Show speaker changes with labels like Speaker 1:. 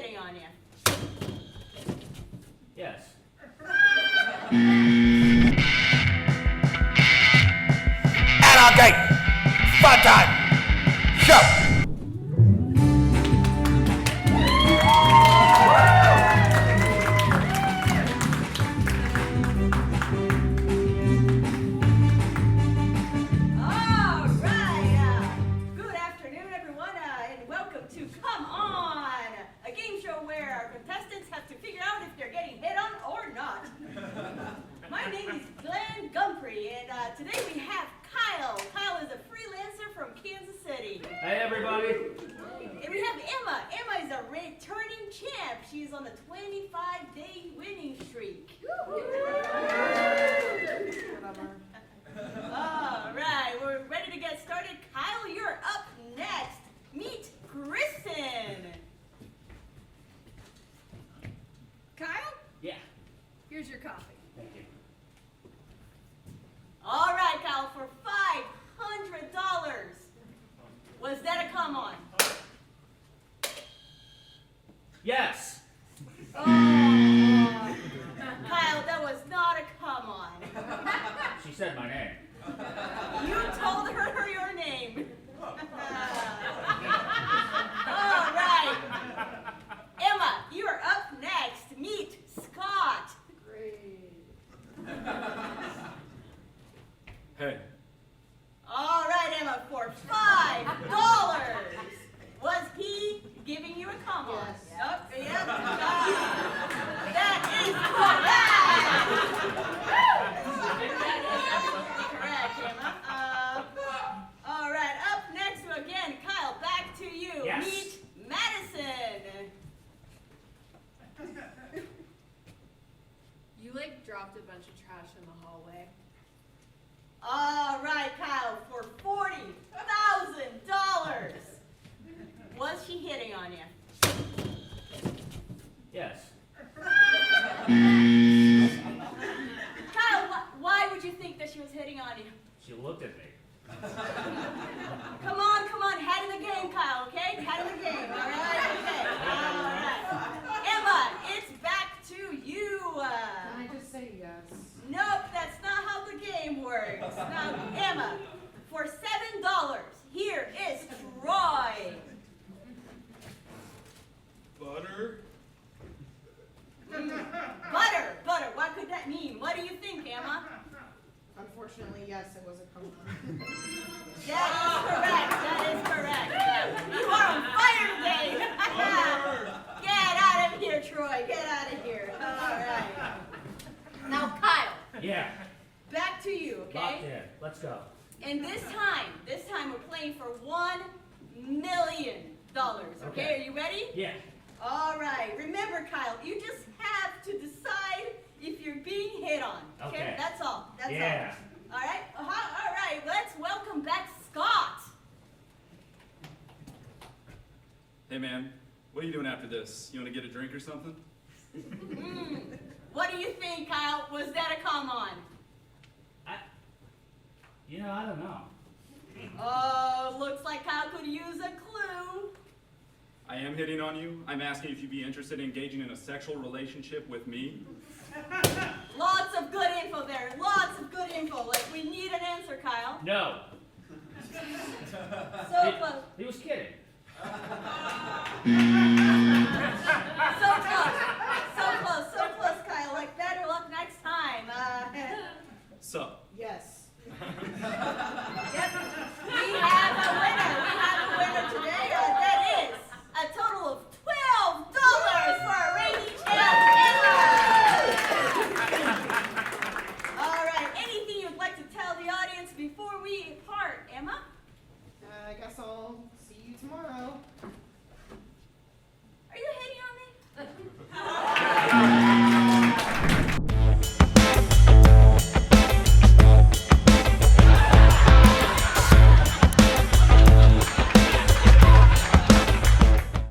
Speaker 1: hitting on you?
Speaker 2: Yes.
Speaker 3: Anarchy Fun Time Show.
Speaker 1: Today we have Kyle. Kyle is a freelancer from Kansas City.
Speaker 2: Hey, everybody.
Speaker 1: And we have Emma. Emma is a returning champ. She's on the 25-day winning streak. All right, we're ready to get started. Kyle, you're up next. Meet Kristen.
Speaker 4: Kyle?
Speaker 2: Yeah.
Speaker 4: Here's your coffee.
Speaker 2: Thank you.
Speaker 1: All right, Kyle, for $500. Was that a come on?
Speaker 2: Yes.
Speaker 1: Oh, Kyle, that was not a come on.
Speaker 2: She said my name.
Speaker 1: You told her your name. All right. Emma, you are up next. Meet Scott.
Speaker 4: Great.
Speaker 5: Hey.
Speaker 1: All right, Emma, for $5. Was he giving you a come on?
Speaker 4: Yes.
Speaker 1: Oh, yeah. That is correct. Correct, Emma. All right, up next again, Kyle, back to you.
Speaker 2: Yes.
Speaker 1: Meet Madison.
Speaker 4: You dropped a bunch of trash in the hallway.
Speaker 1: All right, Kyle, for $40,000. Was she hitting on you?
Speaker 2: Yes.
Speaker 1: Kyle, why would you think that she was hitting on you?
Speaker 2: She looked at me.
Speaker 1: Come on, head in the game, Kyle, okay? Head in the game, all right? Okay, all right. Emma, it's back to you.
Speaker 4: Can I just say yes?
Speaker 1: Nope, that's not how the game works. Now, Emma, for $7, here is Troy.
Speaker 5: Butter?
Speaker 1: Butter, what could that mean? What do you think, Emma?
Speaker 4: Unfortunately, yes, it was a come on.
Speaker 1: That is correct. You are on fire today. Get out of here, Troy, get out of here. All right. Now, Kyle.
Speaker 2: Yeah.
Speaker 1: Back to you,
Speaker 2: Locked
Speaker 1: okay?
Speaker 2: in. Let's go.
Speaker 1: And this time we're playing for $1 million, okay? Are you ready?
Speaker 2: Yeah.
Speaker 1: All right. Remember, Kyle, you just have to decide if you're being hit on, okay?
Speaker 2: Okay.
Speaker 1: That's all. That's
Speaker 2: Yeah.
Speaker 1: all. All right? All right, let's welcome back Scott.
Speaker 5: Hey, man. What are you doing after this? You want to get a drink or something?
Speaker 1: What do you think, Kyle? Was that a come on?
Speaker 2: I don't know.
Speaker 1: Oh, looks like Kyle could use a clue.
Speaker 5: I am hitting on you. I'm asking if you'd be interested in engaging in a sexual relationship with me.
Speaker 1: Lots of good info there. Lots of good info. Like, we need an answer, Kyle.
Speaker 2: No.
Speaker 1: So close.
Speaker 2: He was kidding.